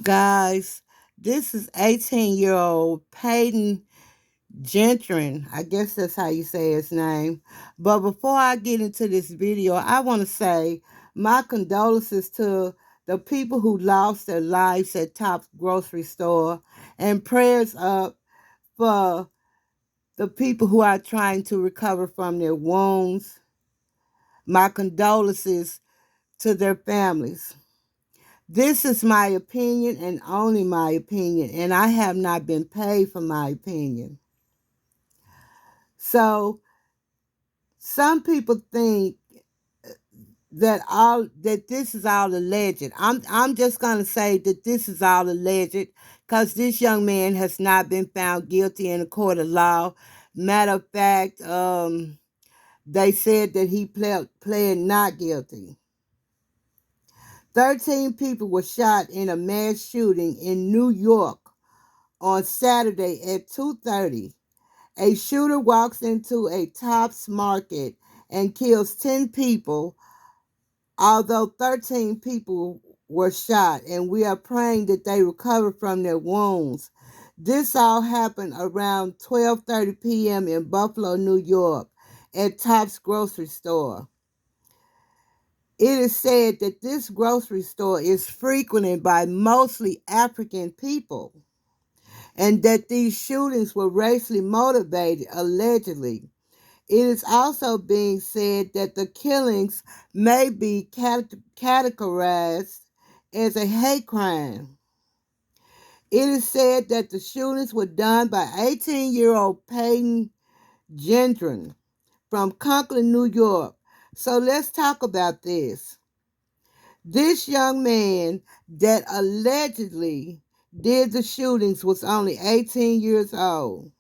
Guys, this is 18-year-old Peyton Gentrin. I guess that's how you say his name. But before I get into this video, I want to say my condolences to the people who lost their lives at Tops grocery store and prayers up for the people who are trying to recover from their wounds. My condolences to their families. This is my opinion and only my opinion, and I have not been paid for my opinion. So some people think that this is all alleged. I'm just gonna say that this is all alleged because this young man has not been found guilty in a court of law. Matter of fact, they said that he pled not guilty. 13 people were shot in a mass shooting in New York on Saturday at 2:30. A shooter walks into a Tops market and kills 10 people, although 13 people were shot, and we are praying that they recover from their wounds. This all happened around 12:30 p.m. in Buffalo, New York, at Tops grocery store. It is said that this grocery store is frequented by mostly African people and that these shootings were racially motivated, allegedly. It is also being said that the killings may be categorized as a hate crime. It is said that the shootings were done by 18-year-old Peyton Gendron from Conklin, New York. So let's talk about this. This young man that allegedly did the shootings was only 18 years old.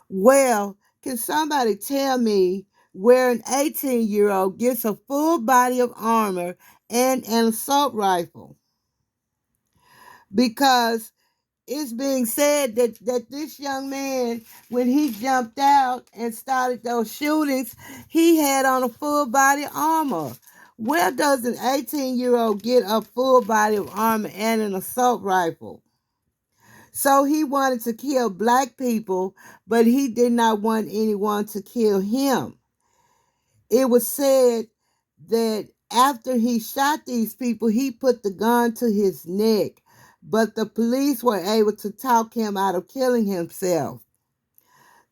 Well, can somebody tell me where an 18-year-old gets a full body of armor and an assault rifle? Because it's being said that this young man, when he jumped out and started those shootings, he had on a full body armor. Where does an 18-year-old get a full body of armor and an assault rifle? So he wanted to kill black people, but he did not want anyone to kill him. It was said that after he shot these people, he put the gun to his neck, but the police were able to talk him out of killing himself.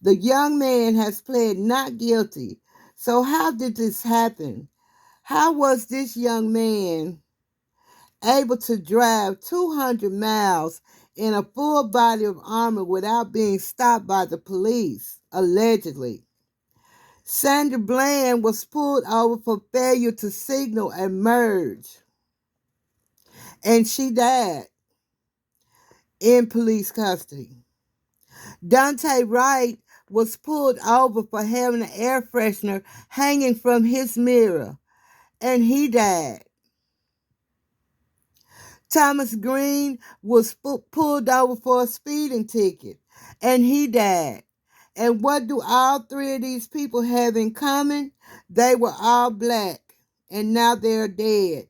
The young man has pled not guilty. So how did this happen? How was this young man able to drive 200 miles in a full body of armor without being stopped by the police, allegedly? Sandra Bland was pulled over for failure to signal a merge, and she died in police custody. Dante Wright was pulled over for having an air freshener hanging from his mirror, and he died. Thomas Green was pulled over for a speeding ticket, and he died. And what do all three of these people have in common? They were all black, and now they're dead.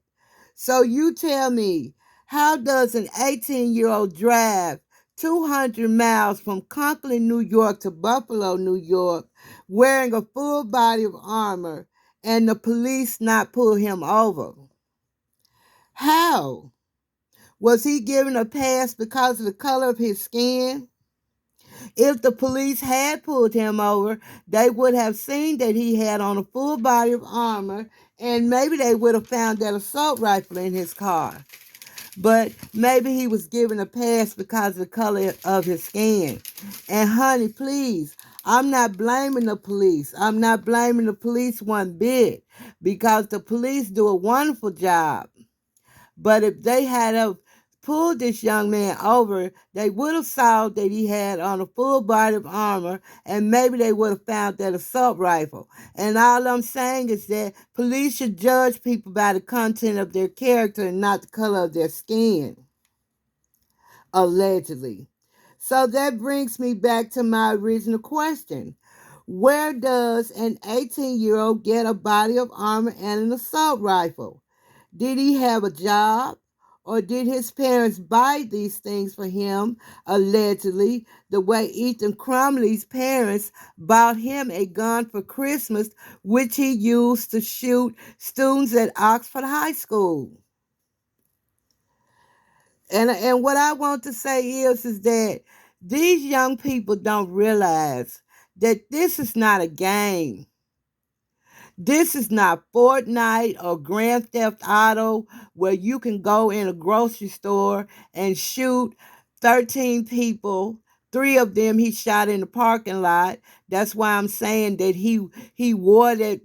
So you tell me, how does an 18-year-old drive 200 miles from Conklin, New York to Buffalo, New York, wearing a full body of armor, and the police not pull him over? How? Was he given a pass because of the color of his skin? If the police had pulled him over, they would have seen that he had on a full body of armor, and maybe they would have found that assault rifle in his car. But maybe he was given a pass because of the color of his skin. And honey, please, I'm not blaming the police. I'm not blaming the police one bit because the police do a wonderful job. But if they had pulled this young man over, they would have saw that he had on a full body of armor, and maybe they would have found that assault rifle. And all I'm saying is that police should judge people by the content of their character and not the color of their skin, allegedly. So that brings me back to my original question. Where does an 18-year-old get a body of armor and an assault rifle? Did he have a job? Or did his parents buy these things for him, allegedly, the way Ethan Crumley's parents bought him a gun for Christmas, which he used to shoot students at Oxford High School? And what I want to say is that these young people don't realize that this is not a game. This is not Fortnite or Grand Theft Auto where you can go in a grocery store and shoot 13 people. Three of them he shot in the parking lot. That's why I'm saying that he wore that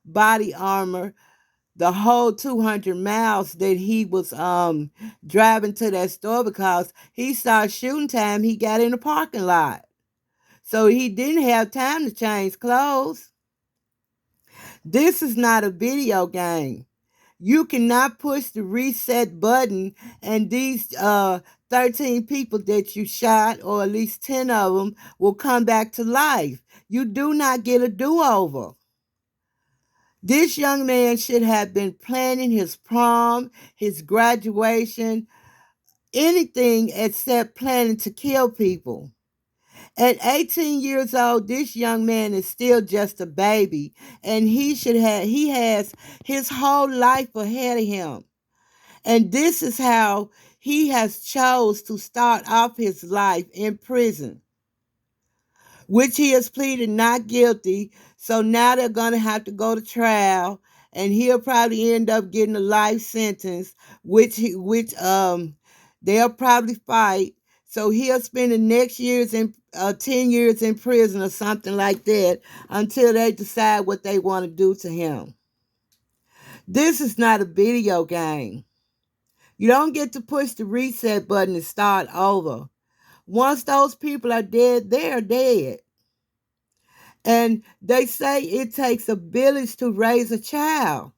body armor the whole 200 miles that he was driving to that store, because he saw shooting time, he got in the parking lot. So he didn't have time to change clothes. This is not a video game. You cannot push the reset button and these 13 people that you shot, or at least 10 of them, will come back to life. You do not get a do-over. This young man should have been planning his prom, his graduation, anything except planning to kill people. At 18 years old, this young man is still just a baby, and he has his whole life ahead of him. And this is how he has chose to start off his life in prison, which he has pleaded not guilty. So now they're going to have to go to trial, and he'll probably end up getting a life sentence, which they'll probably fight. So he'll spend the next 10 years in prison or something like that until they decide what they want to do to him. This is not a video game. You don't get to push the reset button and start over. Once those people are dead, they're dead. And they say it takes a village to raise a child.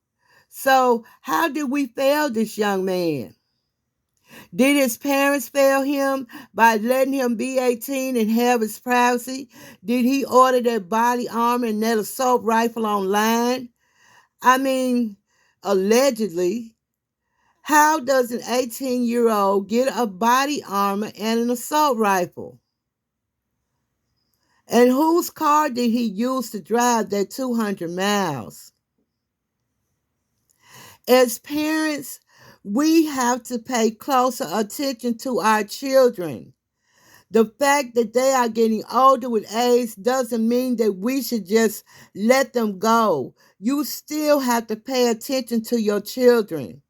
So how did we fail this young man? Did his parents fail him by letting him be 18 and have his privacy? Did he order that body armor and that assault rifle online? I mean, allegedly. How does an 18-year-old get a body armor and an assault rifle? And whose car did he use to drive that 200 miles? As parents, we have to pay closer attention to our children. The fact that they are getting older with age doesn't mean that we should just let them go. You still have to pay attention to your children.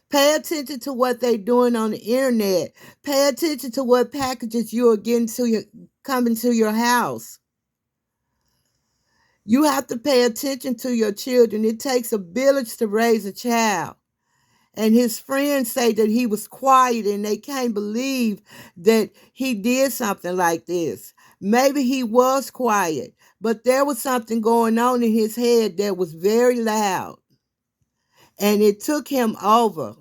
Pay attention to what they're doing on the internet. Pay attention to what packages you are getting coming to your house. You have to pay attention to your children. It takes a village to raise a child. And his friends say that he was quiet and they can't believe that he did something like this. Maybe he was quiet, but there was something going on in his head that was very loud. And it took him over.